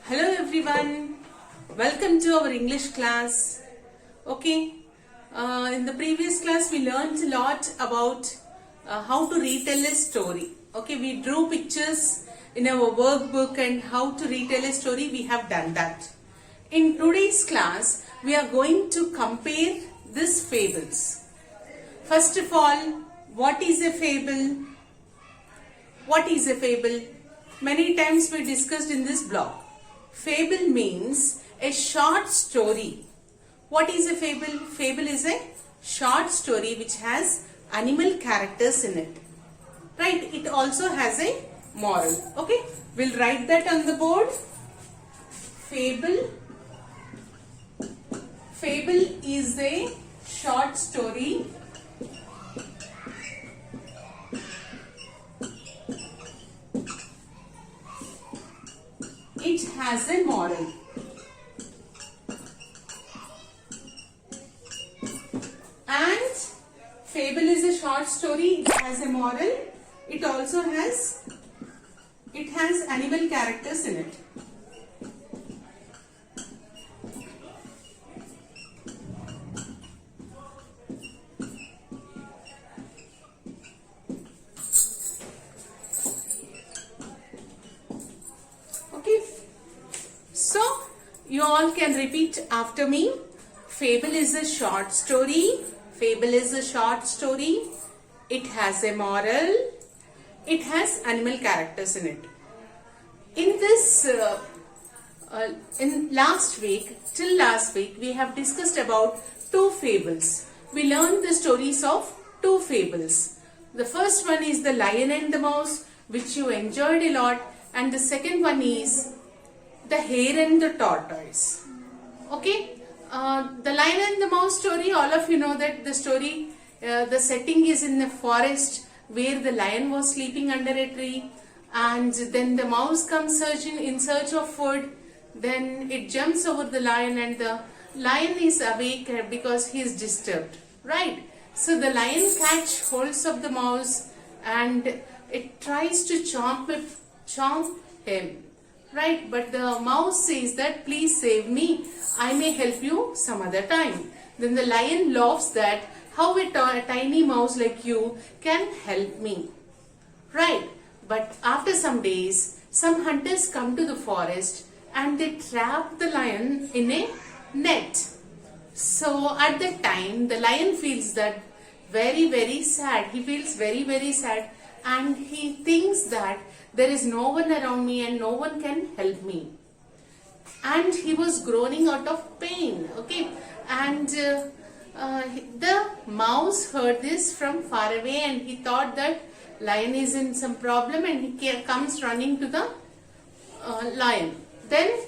Hello everyone, welcome to our English class. Okay, in the previous class we learned a lot about how to retell a story. Okay, we drew pictures in our workbook and how to retell a story, we have done that. In today's class, we are going to compare these fables. First of all, what is a fable? What is a fable? Many times we discussed in this blog. Fable means a short story. What is a fable? Fable is a short story which has animal characters in it. Right? It also has a moral. Okay? We'll write that on the board. Fable. Fable is a short story it has a moral. And fable is a short story, it has a moral. It also has animal characters in it. So, you all can repeat after me. Fable is a short story. Fable is a short story. It has a moral. It has animal characters in it. In this, till last week, we have discussed about two fables. We learned the stories of two fables. The first one is the Lion and the Mouse, which you enjoyed a lot, and the second one is the Hare and the Tortoise. Okay, the Lion and the Mouse story, all of you know that the story, the setting is in the forest where the lion was sleeping under a tree, and then the mouse comes in search of food. Then it jumps over the lion and the lion is awake because he is disturbed, right? So the lion catches hold of the mouse and it tries to chomp him. Right, but the mouse says that please save me, I may help you some other time. Then the lion laughs that how a tiny mouse like you can help me. Right, but after some days, some hunters come to the forest and they trap the lion in a net. So at that time, the lion feels that very sad. He feels very sad and he thinks that there is no one around me and no one can help me. And he was groaning out of pain. Okay, and the mouse heard this from far away and he thought that lion is in some problem and he comes running to the lion. Then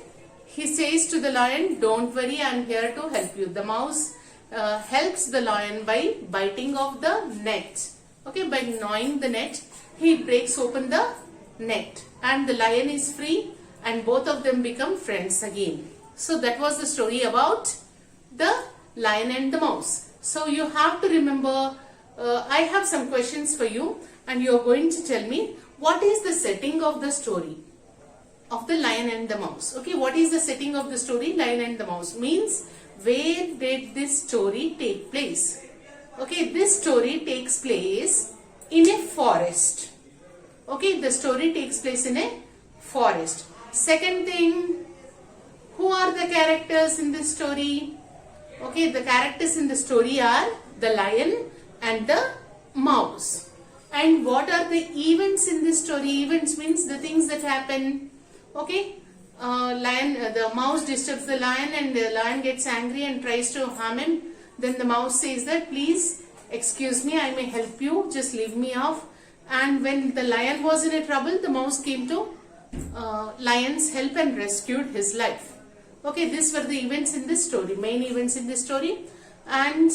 he says to the lion, don't worry, I am here to help you. The mouse helps the lion by biting off the net. Okay, by gnawing the net, he breaks open the net and the lion is free and both of them become friends again. So that was the story about the Lion and the Mouse. So you have to remember, I have some questions for you and you are going to tell me what is the setting of the story of the Lion and the Mouse. Okay, what is the setting of the story Lion and the Mouse? Means where did this story take place? Okay, this story takes place in a forest. Okay, the story takes place in a forest. Second thing, who are the characters in this story? Okay, the characters in the story are the lion and the mouse. And what are the events in this story? Events means the things that happen. Okay, the mouse disturbs the lion and the lion gets angry and tries to harm him. Then the mouse says that please excuse me, I may help you, just leave me off. And when the lion was in a trouble, the mouse came to lion's help and rescued his life. Okay, these were the events in this story, main events in this story. And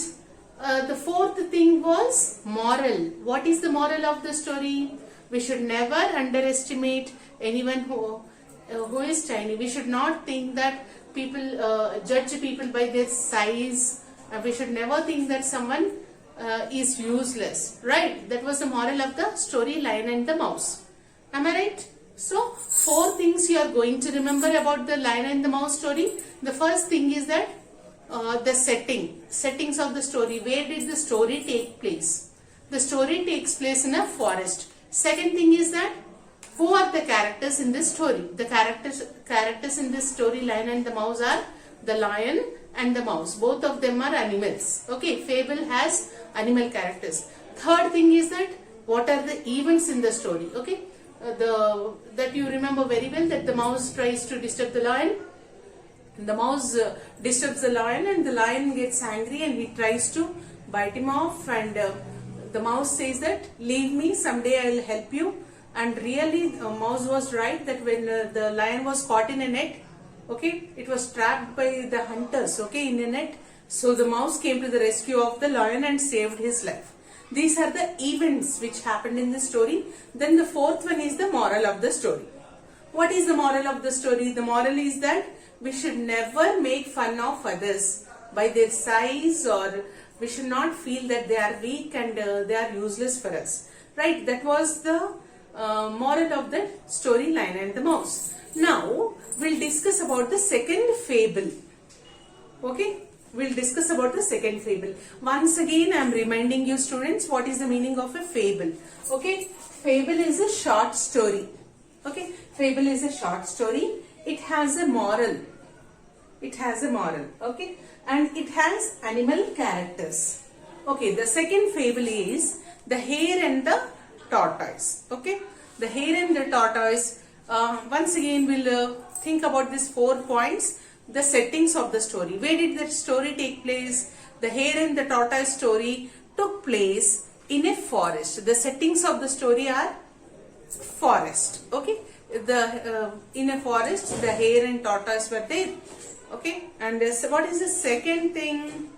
the fourth thing was moral. What is the moral of the story? We should never underestimate anyone who is tiny. We should not think that people judge people by their size. We should never think that someone is useless, right? That was the moral of the story Lion and the Mouse. Am I right? So, 4 things you are going to remember about the Lion and the Mouse story. The first thing is that the settings of the story. Where did the story take place? The story takes place in a forest. Second thing is that who are the characters in this story? The characters in this story, Lion and the Mouse, are the lion and the mouse. Both of them are animals. Okay, fable has animal characters. Third thing is that what are the events in the story? Okay, that you remember very well, that the mouse tries to disturb the lion. The mouse disturbs the lion, and the lion gets angry and he tries to bite him off, and the mouse says that leave me, someday I will help you. And really mouse was right, that when the lion was caught in a net, okay, it was trapped by the hunters, okay, in a net. So the mouse came to the rescue of the lion and saved his life. These are the events which happened in the story. Then the fourth one is the moral of the story. What is the moral of the story? The moral is that we should never make fun of others by their size, or we should not feel that they are weak and they are useless for us. Right? That was the moral of the story, Lion and the Mouse. Now we'll discuss about the second fable. Okay, we'll discuss about the second fable. Once again I am reminding you students, what is the meaning of a fable? Okay, fable is a short story. Okay, fable is a short story. It has a moral. It has a moral. Okay, and it has animal characters. Okay, the second fable is the hare and the tortoise. Okay, the hare and the tortoise. Once again we'll think about these 4 points. The settings of the story. Where did the story take place? The hare and the tortoise story took place in a forest. The settings of the story are forest. Okay, in a forest the hare and tortoise were there. Okay, and what is the second thing?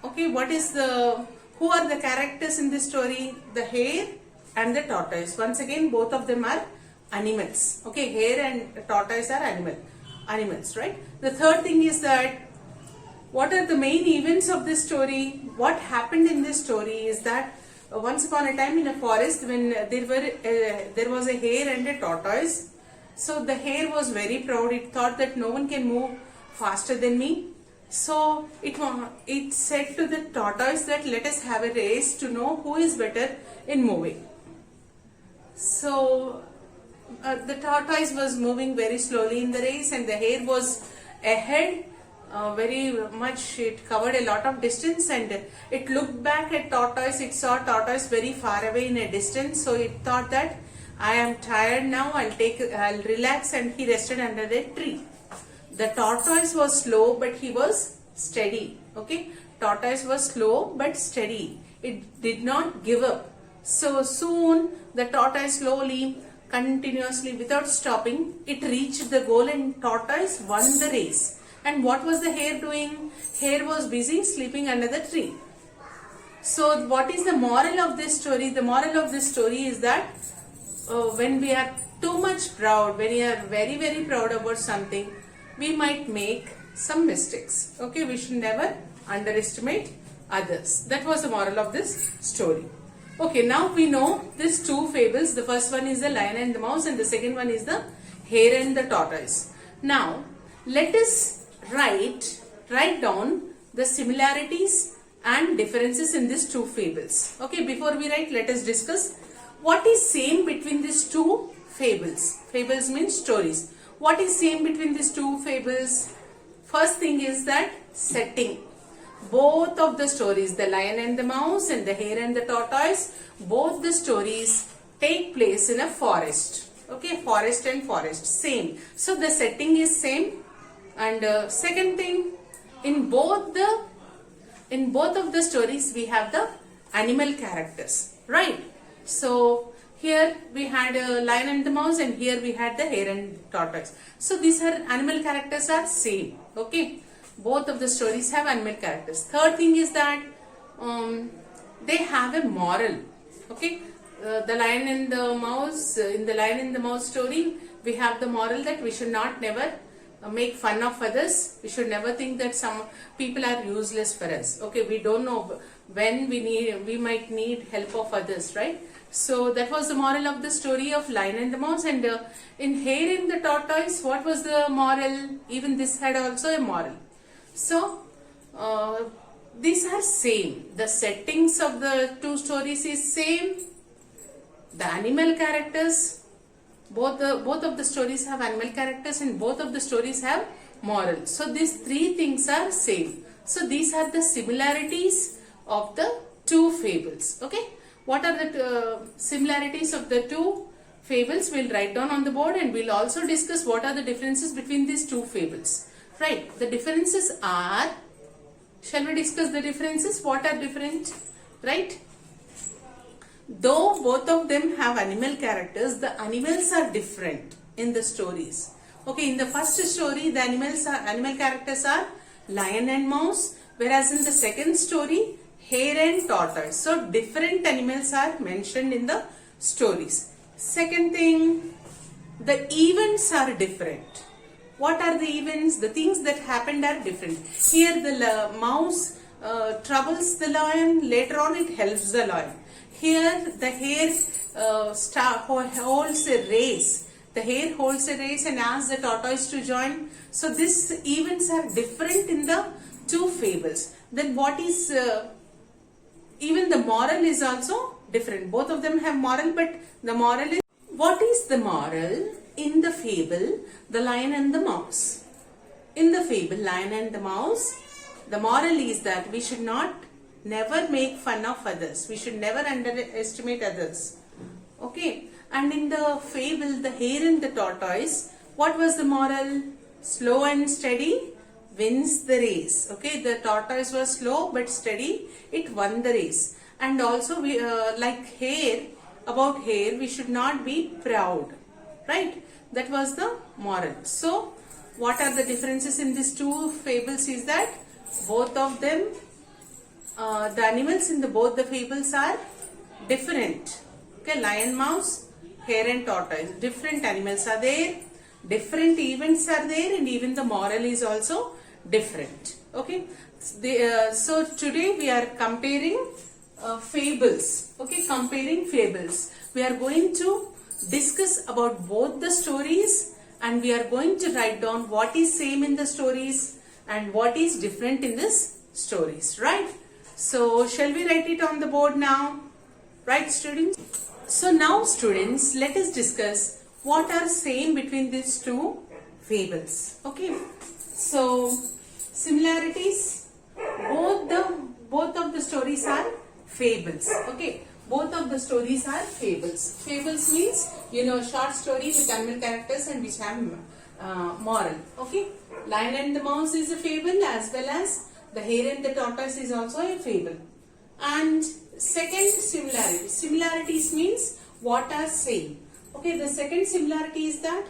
Okay, who are the characters in this story? The hare and the tortoise. Once again, both of them are animals. Okay, hare and tortoise are animals, right? The third thing is that what are the main events of this story? What happened in this story is that once upon a time in a forest, when there was a hare and a tortoise. So the hare was very proud. It thought that no one can move faster than me. So it said to the tortoise that let us have a race to know who is better in moving. So the tortoise was moving very slowly in the race, and the hare was ahead very much. It covered a lot of distance, and it looked back at tortoise. It saw tortoise very far away in a distance. So it thought that I am tired now, I'll relax, and he rested under a tree. The tortoise was slow, but he was steady. Okay, tortoise was slow but steady. It did not give up. So soon the tortoise slowly, continuously, without stopping, it reached the goal, and tortoise won the race. And what was the hare doing? Hare was busy sleeping under the tree. So what is the moral of this story? The moral of this story is that when we are too much proud, when we are very, very proud about something, we might make some mistakes. Okay, we should never underestimate others. That was the moral of this story. Okay, now we know these 2 fables. The first one is the Lion and the Mouse, and the second one is the hare and the tortoise. Now let us write down the similarities and differences in these 2 fables. Okay, before we write, let us discuss what is same between these 2 fables. Fables means stories. What is same between these 2 fables? First thing is that setting. Both of the stories, the Lion and the Mouse and the hare and the tortoise, both the stories take place in a forest. Okay, forest and forest, same. So the setting is same. And second thing, in both of the stories we have the animal characters, right? So here we had a lion and the mouse, and here we had the hare and tortoise. So these are animal characters are same. Okay, both of the stories have animal characters. Third thing is that they have a moral. Okay, the lion and the mouse, in the lion and the mouse story, we have the moral that we should not never make fun of others. We should never think that some people are useless for us. Okay, we don't know when we might need help of others, right? So that was the moral of the story of Lion and the Mouse. And in Hare and the Tortoise, what was the moral? Even this had also a moral. So these are same. The settings of the two stories is same. The animal characters, both of the stories have animal characters, and both of the stories have moral. So these three things are same. So these are the similarities of the two fables. Okay. What are the similarities of the two fables? We'll write down on the board, and we'll also discuss what are the differences between these two fables. Right. The differences are, shall we discuss the differences? What are different? Right. Though both of them have animal characters, the animals are different in the stories. Okay, in the first story, the animal characters are lion and mouse, whereas in the second story, hare and tortoise. So different animals are mentioned in the stories. Second thing, the events are different. What are the events? The things that happened are different. Here the mouse troubles the lion, later on it helps the lion. Here the hare holds a race. The hare holds a race and asks the tortoise to join. So these events are different in the two fables. Then what is, even the moral is also different. Both of them have moral, but the moral is, what is the moral in the fable, the lion and the mouse? In the fable, lion and the mouse, the moral is that we should never make fun of others. We should never underestimate others. Okay. And in the fable, the hare and the tortoise, what was the moral? Slow and steady wins the race. Okay. The tortoise was slow but steady. It won the race. And also, we like hare, about hare, we should not be proud. Right. That was the moral. So, what are the differences in these two fables is that both of them, the animals in both the fables are different. Okay, lion, mouse, hare and tortoise. Different animals are there, different events are there, and even the moral is also different. Okay, so today we are comparing fables. Okay, comparing fables. We are going to discuss about both the stories, and we are going to write down what is same in the stories and what is different in this stories. Right? So, shall we write it on the board now? Right, students? So, now students, let us discuss what are same between these two fables. Okay. So, similarities, both of the stories are fables. Okay. Both of the stories are fables. Fables means, short story with animal characters and which have moral. Okay. Lion and the Mouse is a fable, as well as the hare and the tortoise is also a fable. And second similarity. Similarities means what are same. Okay, the second similarity is that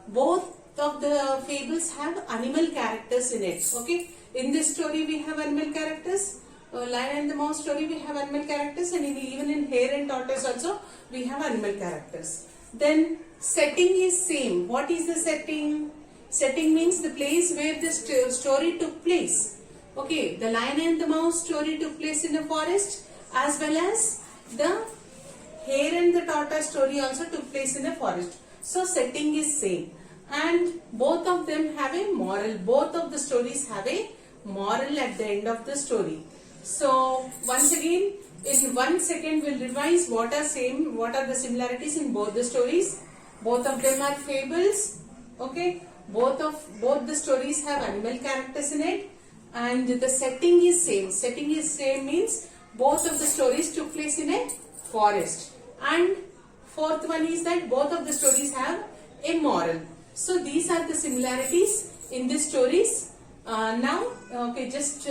both of the fables have animal characters in it. Okay, in this story we have animal characters. Lion and the Mouse story we have animal characters, and even in hare and tortoise also we have animal characters. Then setting is same. What is the setting? Setting means the place where the story took place. Okay, the Lion and the Mouse story took place in a forest, as well as the hare and the tortoise story also took place in a forest. So setting is same, and both of them have a moral. Both of the stories have a moral at the end of the story. So once again, in 1 second we'll revise what are same, what are the similarities in both the stories. Both of them are fables. Okay, both the stories have animal characters in it, and the setting is same. Setting is same means both of the stories took place in a forest. And fourth one is that both of the stories have a moral. So these are the similarities in the stories. Now, okay, just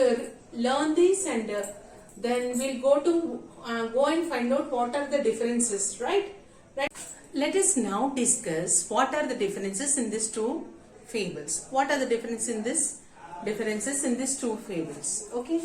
learn this, and then we'll go and find out what are the differences, right? Let us now discuss what are the differences in these two fables. What are the differences in these two fables? Okay.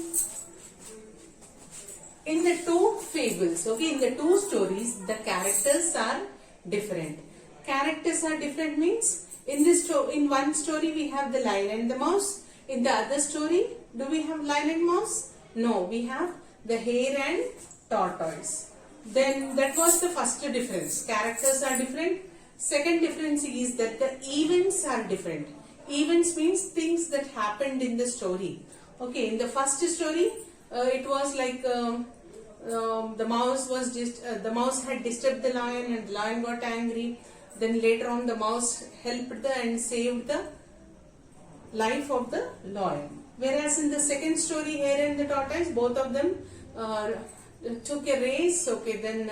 In the two fables, okay, in the two stories, the characters are different. Characters are different means in one story we have the lion and the mouse. In the other story, do we have lion and mouse? No, we have the hare and tortoise. Then that was the first difference. Characters are different. Second difference is that the events are different. Events means things that happened in the story. Okay, in the first story, it was like the mouse had disturbed the lion, and the lion got angry. Then later on, the mouse helped and saved the life of the lion. Whereas in the second story, Hare and the Tortoise, both of them took a race. Okay, then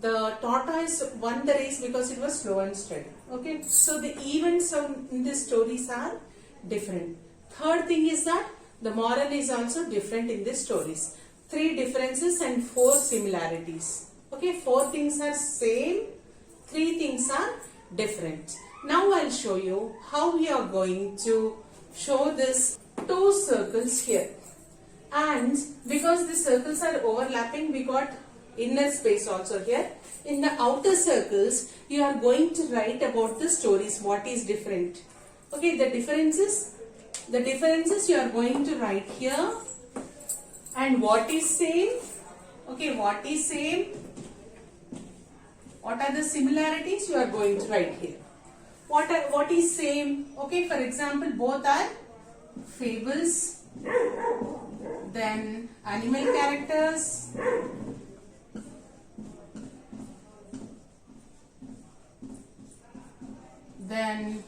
the tortoise won the race because it was slow and steady. Okay, so the events in the stories are different. Third thing is that the moral is also different in the stories. 3 differences and 4 similarities. Okay, 4 things are same, 3 things are different. Now I'll show you how we are going to show this 2 circles here. And because the circles are overlapping, we got inner space also here. In the outer circles, you are going to write about the stories, what is different. Okay, the differences you are going to write here. And what is same? Okay, what is same? What are the similarities you are going to write here? What is same? Okay, for example, both are fables, then animal characters, then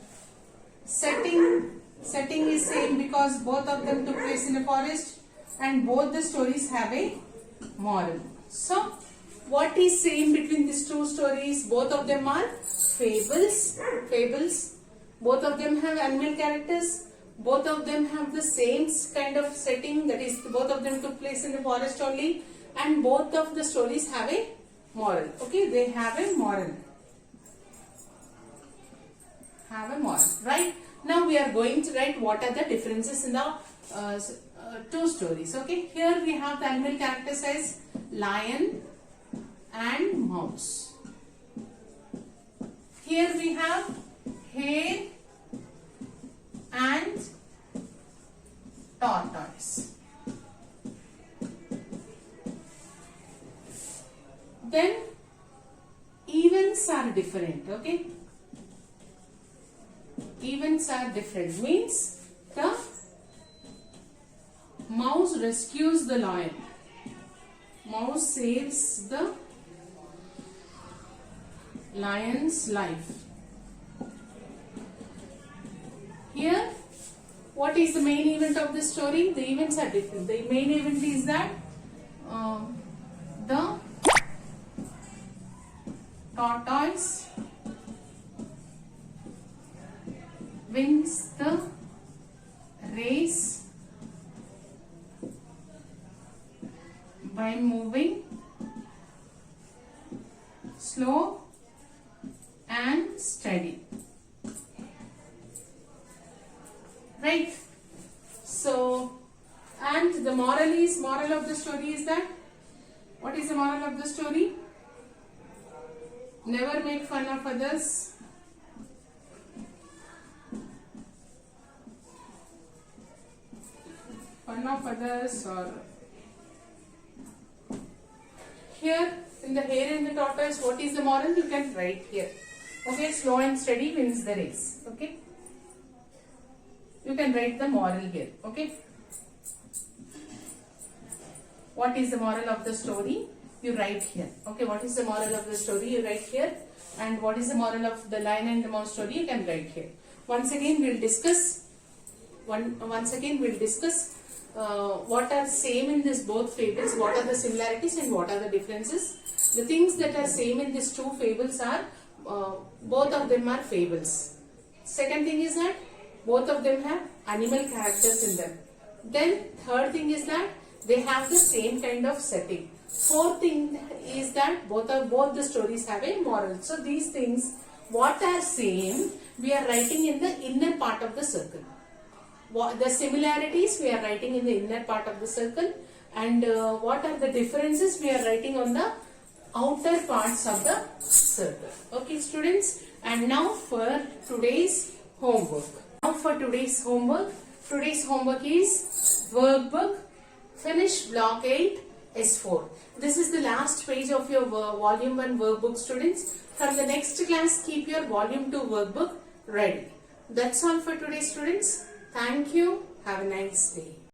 setting is same because both of them took place in a forest, and both the stories have a moral. So what is same between these 2 stories? Both of them are fables. Both of them have animal characters. Both of them have the same kind of setting, that is, both of them took place in the forest only, and both of the stories have a moral. Okay, they have a moral. Right? Now we are going to write what are the differences in the 2 stories. Okay, here we have the animal characters as lion and mouse. Here we have hare and tortoise. Then events are different. Okay, events are different means the mouse rescues the lion. Mouse saves the lion's life. Here, what is the main event of the story? The events are different. The main event is that the tortoise wins the race by moving slow and steady. Right? So, and the moral of the story is that, what is the moral of the story? Never make fun of others. Or here in the hare and the tortoise, what is the moral? You can write here. Okay, slow and steady wins the race. Okay, you can write the moral here. Okay, what is the moral of the story? You write here. Okay, what is the moral of the story? You write here. And what is the moral of the lion and the mouse story? You can write here. Once again, we'll discuss. What are same in this both fables, what are the similarities and what are the differences. The things that are same in these 2 fables are, both of them are fables. Second thing is that both of them have animal characters in them. Then third thing is that they have the same kind of setting. Fourth thing is that both the stories have a moral. So these things, what are same, we are writing in the inner part of the circle. The similarities we are writing in the inner part of the circle, and what are the differences we are writing on the outer parts of the circle. Okay, students, and now for today's homework. Today's homework is workbook. Finish block 8 S4. This is the last page of your volume 1 workbook, students. From the next class, keep your volume 2 workbook ready. That's all for today, students. Thank you. Have a nice day.